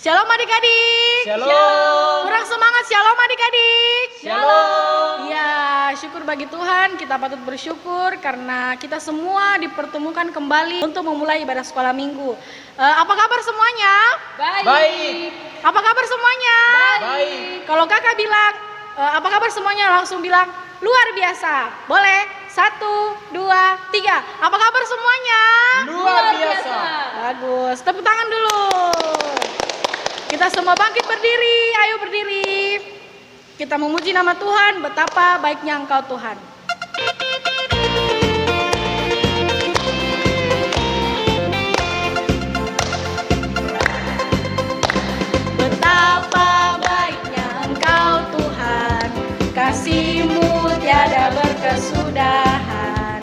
Shalom adik-adik. Shalom. Kurang semangat shalom adik-adik. Shalom. Ya, syukur bagi Tuhan, kita patut bersyukur karena kita semua dipertemukan kembali untuk memulai ibadah sekolah minggu. Apa kabar semuanya? Baik. Apa kabar semuanya? Baik. Kalau kakak bilang, apa kabar semuanya? Langsung bilang, luar biasa. Boleh? 1, 2, 3. Apa kabar semuanya? Luar biasa. Bagus, tepuk tangan dulu. Kita semua bangkit berdiri, ayo berdiri. Kita memuji nama Tuhan, betapa baiknya Engkau Tuhan. Betapa baiknya Engkau Tuhan, kasih-Mu tiada berkesudahan.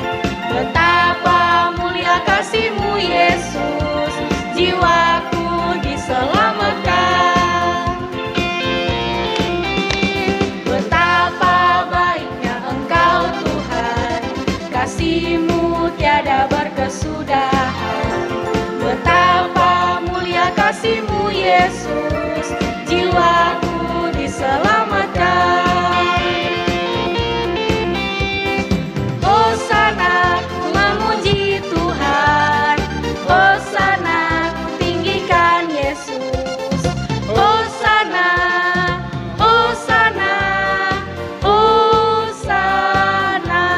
Betapa mulia kasih-Mu Yesus, jiwaku diselamatkan. Betapa baiknya Engkau Tuhan, kasih-Mu tiada berkesudahan. Betapa mulia kasih-Mu Yesus, jiwaku diselamatkan. Hosana ku memuji Tuhan, Hosana ku tinggikan Yesus. Hosana, Hosana, Hosana.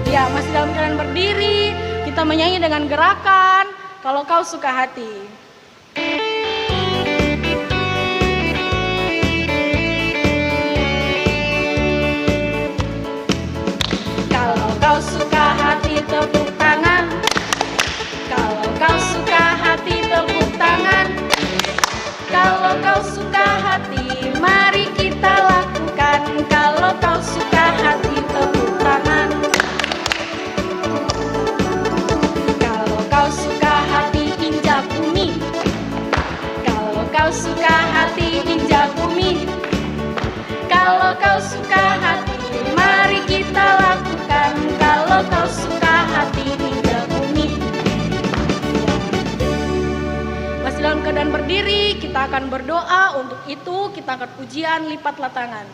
Ya, masih dalam keadaan berdiri, kita menyanyi dengan gerakan kalau kau suka hati. Kalau kau suka hati tepuk tangan. Kalau kau suka hati tepuk tangan. Kalau kau suka hati mari kita lakukan. Kalau kau suka hati tepuk tangan. Kalau kau suka hati injak bumi. Kalau kau suka hati injak bumi. Kalau kau suka hati mari kita lakukan. Kalau kau suka hati injak bumi. Masih dalam keadaan berdiri, kita akan berdoa. Untuk itu kita akan pujian, lipatlah tangan.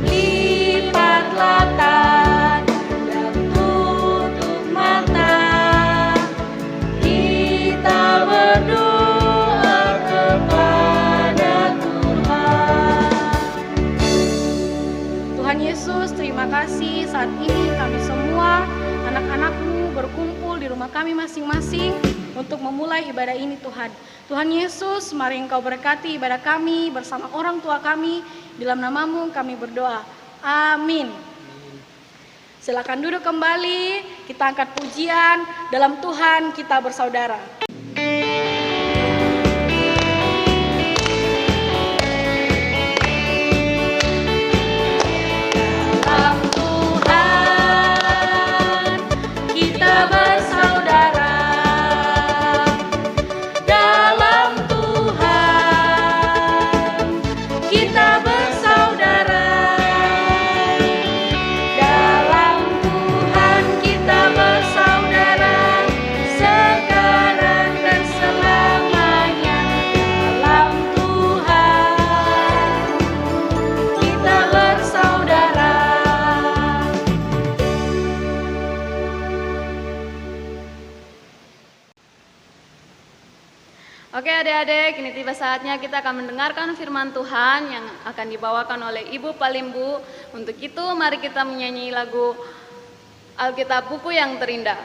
Lipatlah tangan dan tutup mata. Kita berdoa kepada Tuhan. Tuhan Yesus, terima kasih saat ini kami semua anak-anak-Mu berkumpul di rumah kami masing-masing untuk memulai ibadah ini Tuhan. Tuhan Yesus, mari Engkau berkati ibadah kami bersama orang tua kami. Di dalam nama-Mu kami berdoa. Amin. Silakan duduk kembali, kita angkat pujian. Dalam Tuhan kita bersaudara. Dalam Tuhan kita bersaudara. Dalam Tuhan kita bersaudara. Dalam Tuhan kita bersaudara sekarang dan selamanya. Dalam Tuhan kita bersaudara. Oke adik-adik, ini tiba saatnya kita akan mendengarkan firman Tuhan yang akan dibawakan oleh Ibu Palimbu. Untuk itu mari kita menyanyi lagu Alkitab Buku yang Terindah.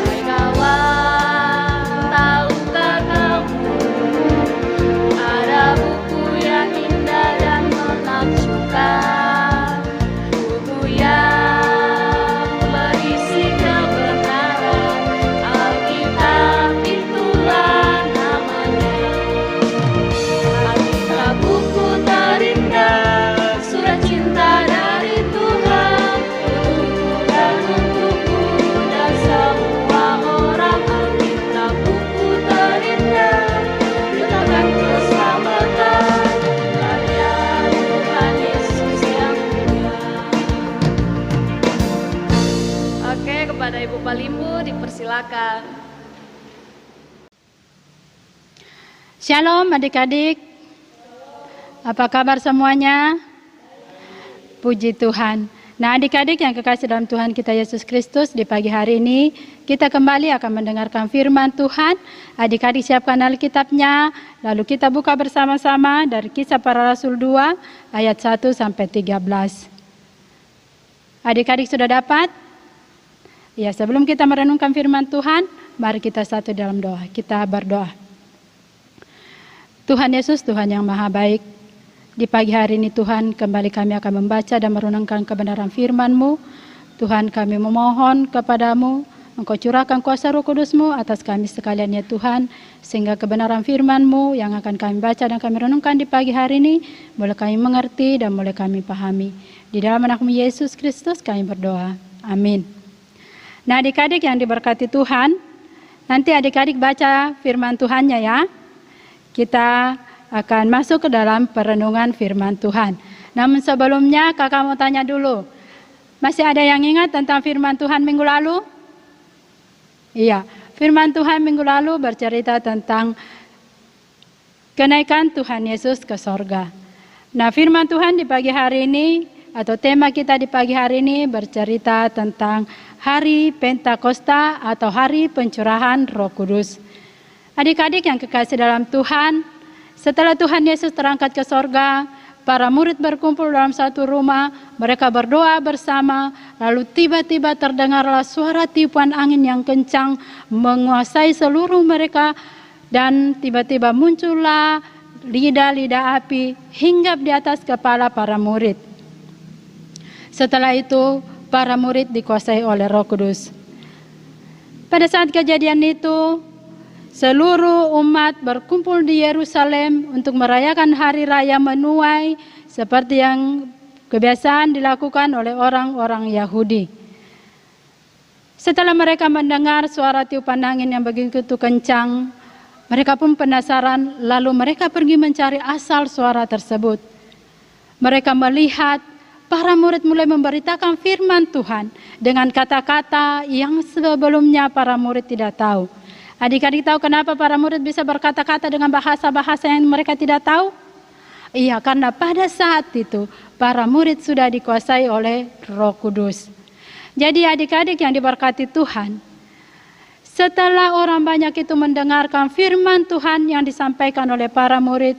Hai kawan, tahukah kamu ada buku yang indah dan menakjubkan, buku yang berisi kebenaran. Alkitab itulah namanya. Alkitab buku persilakan. Shalom adik-adik, apa kabar semuanya? Puji Tuhan. Nah adik-adik yang kekasih dalam Tuhan kita Yesus Kristus, di pagi hari ini kita kembali akan mendengarkan firman Tuhan. Adik-adik siapkan Alkitabnya, lalu kita buka bersama-sama dari Kisah Para Rasul 2 ayat 1 sampai 13. Adik-adik sudah dapat? Ya, sebelum kita merenungkan firman Tuhan, mari kita satu dalam doa. Kita berdoa. Tuhan Yesus, Tuhan yang maha baik, di pagi hari ini Tuhan, kembali kami akan membaca dan merenungkan kebenaran firman-Mu. Tuhan, kami memohon kepadamu, Engkau curahkan kuasa Roh Kudus-Mu atas kami sekalian ya Tuhan, sehingga kebenaran firman-Mu yang akan kami baca dan kami renungkan di pagi hari ini, boleh kami mengerti dan boleh kami pahami. Di dalam nama Yesus Kristus kami berdoa. Amin. Nah adik-adik yang diberkati Tuhan, nanti adik-adik baca firman Tuhannya ya. Kita akan masuk ke dalam perenungan firman Tuhan. Namun sebelumnya kakak mau tanya dulu, masih ada yang ingat tentang firman Tuhan minggu lalu? Iya, firman Tuhan minggu lalu bercerita tentang kenaikan Tuhan Yesus ke sorga. Nah firman Tuhan di pagi hari ini, atau tema kita di pagi hari ini bercerita tentang hari Pentakosta atau hari pencurahan Roh Kudus. Adik-adik yang kekasih dalam Tuhan, setelah Tuhan Yesus terangkat ke sorga, para murid berkumpul dalam satu rumah, mereka berdoa bersama, lalu tiba-tiba terdengarlah suara tiupan angin yang kencang menguasai seluruh mereka, dan tiba-tiba muncullah lidah-lidah api hinggap di atas kepala para murid. Setelah itu, para murid dikuasai oleh Roh Kudus. Pada saat kejadian itu, seluruh umat berkumpul di Yerusalem untuk merayakan hari raya menuai seperti yang kebiasaan dilakukan oleh orang-orang Yahudi. Setelah mereka mendengar suara tiupan angin yang begitu kencang, mereka pun penasaran, lalu mereka pergi mencari asal suara tersebut. Mereka melihat para murid mulai memberitakan firman Tuhan dengan kata-kata yang sebelumnya para murid tidak tahu. Adik-adik tahu kenapa para murid bisa berkata-kata dengan bahasa-bahasa yang mereka tidak tahu? Iya, karena pada saat itu para murid sudah dikuasai oleh Roh Kudus. Jadi adik-adik yang diberkati Tuhan, setelah orang banyak itu mendengarkan firman Tuhan yang disampaikan oleh para murid,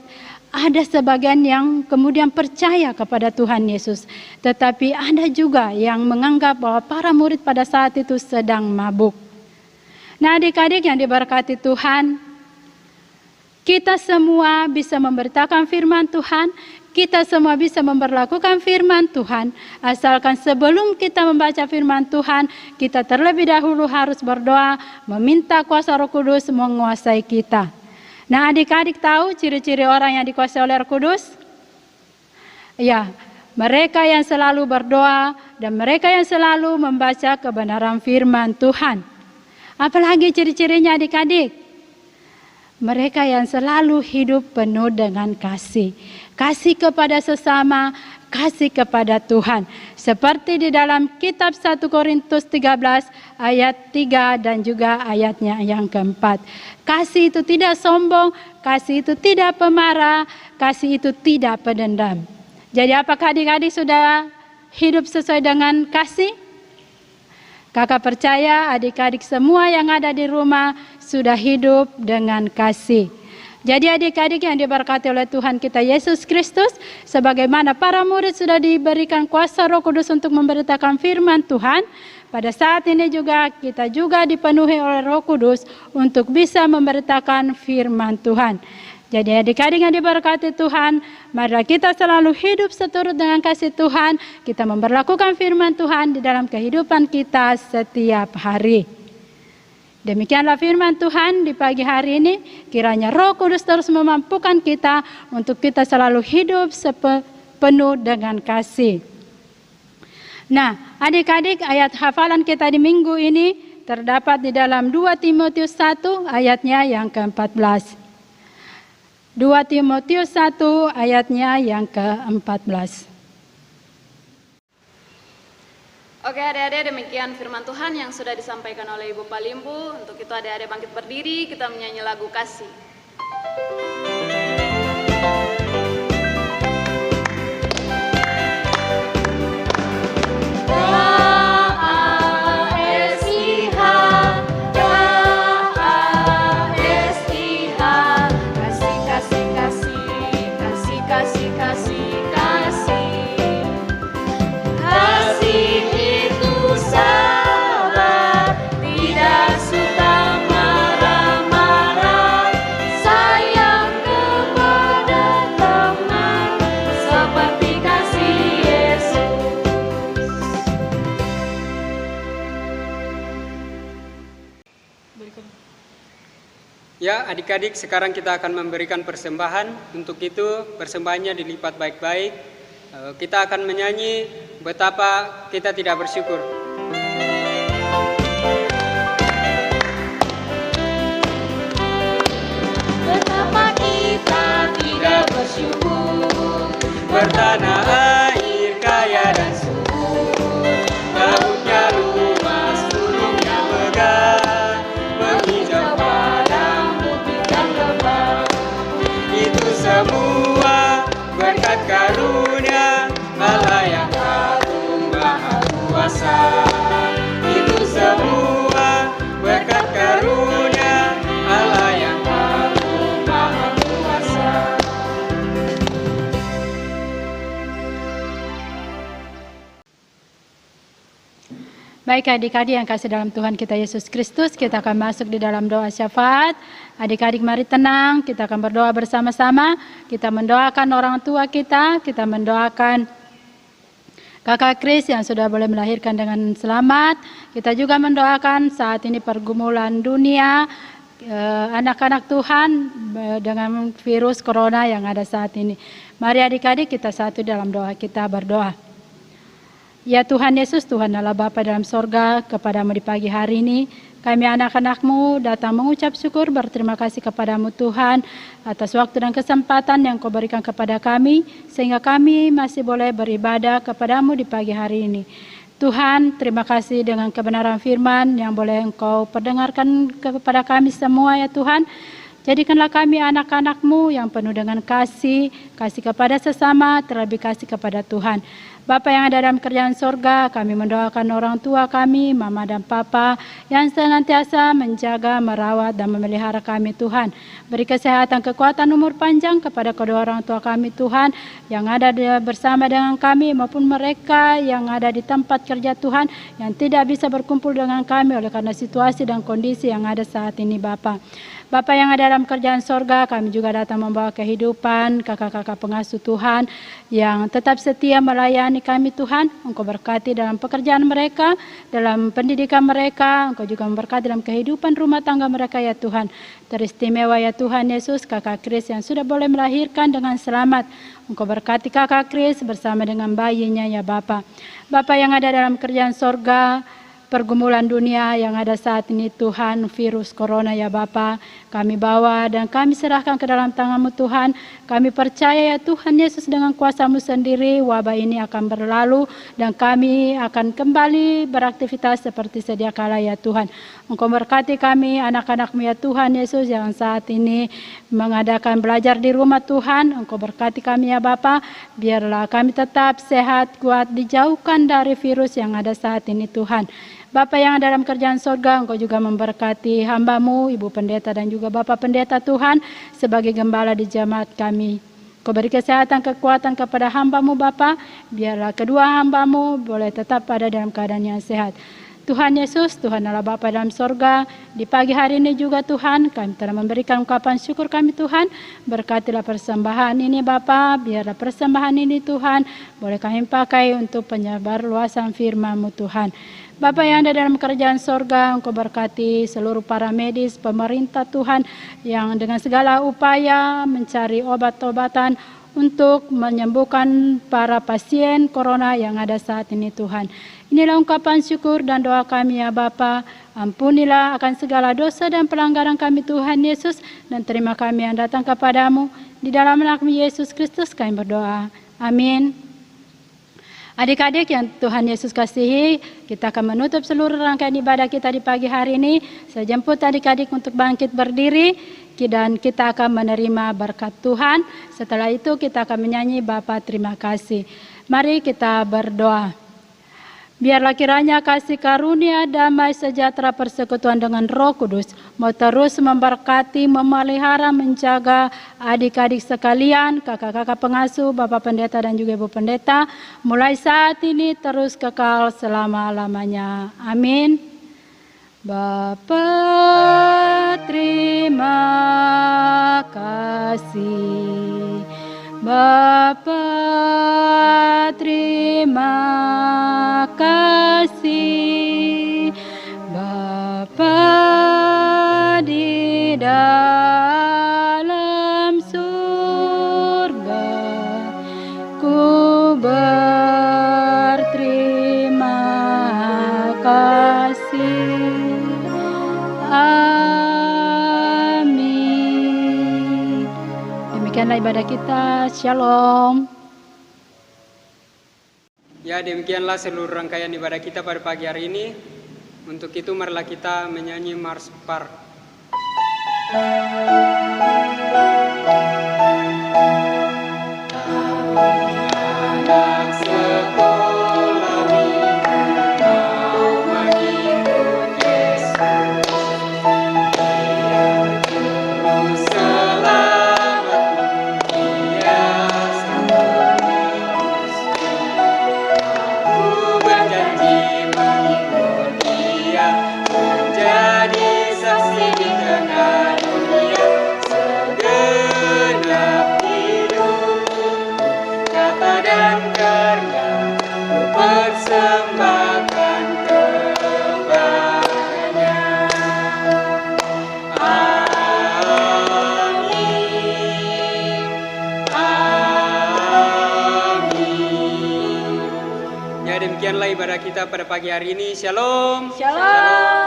ada sebagian yang kemudian percaya kepada Tuhan Yesus. Tetapi ada juga yang menganggap bahwa para murid pada saat itu sedang mabuk. Nah adik-adik yang diberkati Tuhan, kita semua bisa memberitakan firman Tuhan, kita semua bisa memperlakukan firman Tuhan, asalkan sebelum kita membaca firman Tuhan, kita terlebih dahulu harus berdoa, meminta kuasa Roh Kudus menguasai kita. Nah adik-adik tahu ciri-ciri orang yang dikuasai oleh Roh Kudus? Ya, mereka yang selalu berdoa dan mereka yang selalu membaca kebenaran firman Tuhan. Apalagi ciri-cirinya adik-adik? Mereka yang selalu hidup penuh dengan kasih. Kasih kepada sesama, kasih kepada Tuhan. Seperti di dalam kitab 1 Korintus 13 ayat 3 dan juga ayatnya yang keempat. Kasih itu tidak sombong, kasih itu tidak pemarah, kasih itu tidak pendendam. Jadi apakah adik-adik sudah hidup sesuai dengan kasih? Kakak percaya adik-adik semua yang ada di rumah sudah hidup dengan kasih. Jadi adik-adik yang diberkati oleh Tuhan kita Yesus Kristus, sebagaimana para murid sudah diberikan kuasa Roh Kudus untuk memberitakan firman Tuhan, pada saat ini juga kita juga dipenuhi oleh Roh Kudus untuk bisa memberitakan firman Tuhan. Jadi adik-adik yang diberkati Tuhan, marilah kita selalu hidup seturut dengan kasih Tuhan. Kita memperlakukan firman Tuhan di dalam kehidupan kita setiap hari. Demikianlah firman Tuhan di pagi hari ini. Kiranya Roh Kudus terus memampukan kita untuk kita selalu hidup penuh dengan kasih. Nah, adik-adik, ayat hafalan kita di minggu ini terdapat di dalam 2 Timotius 1 ayatnya yang ke-14. 2 Timotius 1 ayatnya yang ke-14. Oke adik-adik, demikian firman Tuhan yang sudah disampaikan oleh Ibu Palimbu. Untuk itu adik-adik bangkit berdiri, kita menyanyi lagu kasih. Ya, adik-adik, sekarang kita akan memberikan persembahan. Untuk itu, persembahannya dilipat baik-baik. Kita akan menyanyi betapa kita tidak bersyukur. Betapa kita tidak bersyukur, Bertanah air kaya dan subur, lautnya luas, gunungnya megah, menghijau padang bukit dan lembah. Itu semua berkat karunia Allah yang agung maha kuasa. Itu semua berkat karunia Allah yang agung maha kuasa. Baik adik-adik yang kasih dalam Tuhan kita Yesus Kristus, kita akan masuk di dalam doa syafaat. Adik-adik mari tenang, kita akan berdoa bersama-sama. Kita mendoakan orang tua kita mendoakan Kakak Kris yang sudah boleh melahirkan dengan selamat. Kita juga mendoakan saat ini pergumulan dunia, anak-anak Tuhan dengan virus corona yang ada saat ini. Mari adik-adik kita satu dalam doa, kita berdoa. Ya Tuhan Yesus, Tuhan Allah Bapa dalam sorga, kepadamu di pagi hari ini, kami anak-anak-Mu datang mengucap syukur, berterima kasih kepadamu Tuhan, atas waktu dan kesempatan yang Kau berikan kepada kami, sehingga kami masih boleh beribadah kepadamu di pagi hari ini. Tuhan, terima kasih dengan kebenaran firman yang boleh Engkau perdengarkan kepada kami semua ya Tuhan. Jadikanlah kami anak-anak-Mu yang penuh dengan kasih kepada sesama, terlebih kasih kepada Tuhan. Bapa yang ada dalam kerajaan sorga, kami mendoakan orang tua kami, mama dan papa, yang senantiasa menjaga, merawat, dan memelihara kami Tuhan. Beri kesehatan, kekuatan, umur panjang kepada kedua orang tua kami Tuhan, yang ada bersama dengan kami, maupun mereka yang ada di tempat kerja Tuhan, yang tidak bisa berkumpul dengan kami oleh karena situasi dan kondisi yang ada saat ini Bapa. Bapa yang ada dalam kerajaan sorga, kami juga datang membawa kehidupan kakak-kakak pengasuh Tuhan yang tetap setia melayani kami Tuhan. Engkau berkati dalam pekerjaan mereka, dalam pendidikan mereka. Engkau juga memberkati dalam kehidupan rumah tangga mereka ya Tuhan. Teristimewa ya Tuhan Yesus, kakak Kris yang sudah boleh melahirkan dengan selamat. Engkau berkati kakak Kris bersama dengan bayinya ya Bapa. Bapa yang ada dalam kerajaan sorga, pergumulan dunia yang ada saat ini Tuhan, virus corona ya Bapa, kami bawa dan kami serahkan ke dalam tangan-Mu Tuhan. Kami percaya ya Tuhan Yesus, dengan kuasa-Mu sendiri wabah ini akan berlalu dan kami akan kembali beraktivitas seperti sedia kala ya Tuhan. Engkau berkati kami anak-anak-Mu ya Tuhan Yesus yang saat ini mengadakan belajar di rumah Tuhan. Engkau berkati kami ya Bapa, biarlah kami tetap sehat, kuat, dijauhkan dari virus yang ada saat ini Tuhan. Bapa yang ada dalam kerajaan sorga, Engkau juga memberkati hamba-Mu, Ibu Pendeta dan juga Bapak Pendeta Tuhan, sebagai gembala di jemaat kami. Kau beri kesehatan, kekuatan kepada hamba-Mu Bapa, biarlah kedua hamba-Mu boleh tetap ada dalam keadaan yang sehat. Tuhan Yesus, Tuhan Allah Bapa dalam sorga, di pagi hari ini juga Tuhan, kami telah memberikan ungkapan syukur kami Tuhan. Berkatilah persembahan ini Bapa, biarlah persembahan ini Tuhan, boleh kami pakai untuk penyebar luasan firman-Mu Tuhan. Bapa yang ada dalam kerajaan sorga, Engkau berkati seluruh para medis, pemerintah Tuhan, yang dengan segala upaya mencari obat-obatan untuk menyembuhkan para pasien corona yang ada saat ini Tuhan. Inilah ungkapan syukur dan doa kami ya Bapa. Ampunilah akan segala dosa dan pelanggaran kami Tuhan Yesus, dan terima kami yang datang kepadamu. Di dalam nama Yesus Kristus kami berdoa. Amin. Adik-adik yang Tuhan Yesus kasihi, kita akan menutup seluruh rangkaian ibadah kita di pagi hari ini. Saya jemput adik-adik untuk bangkit berdiri dan kita akan menerima berkat Tuhan. Setelah itu kita akan menyanyi Bapa terima kasih. Mari kita berdoa. Biarlah kiranya kasih karunia, damai, sejahtera, persekutuan dengan Roh Kudus mau terus memberkati, memelihara, menjaga adik-adik sekalian, kakak-kakak pengasuh, Bapak Pendeta dan juga Ibu Pendeta, mulai saat ini terus kekal selama-lamanya. Amin. Bapa terima kasih. Bapa terima kasih, Bapa di dalam surga, ku berterima kasih. Amin. Demikianlah ibadah kita. Shalom. Ya, demikianlah seluruh rangkaian ibadah kita pada pagi hari ini. Untuk itu marilah kita menyanyi Mars Par. Anak sekolah minggu mau mengikut Yesus, biar terus selamat dia terus. Aku berjanji mengikut dia, menjadi saksi di tengah dunia. Segenap hidupku, kata dan karya, ku persembahkan kepadanya. Amin, amin. Ya, demikianlah ibadah kita pada pagi hari ini. Shalom. Shalom.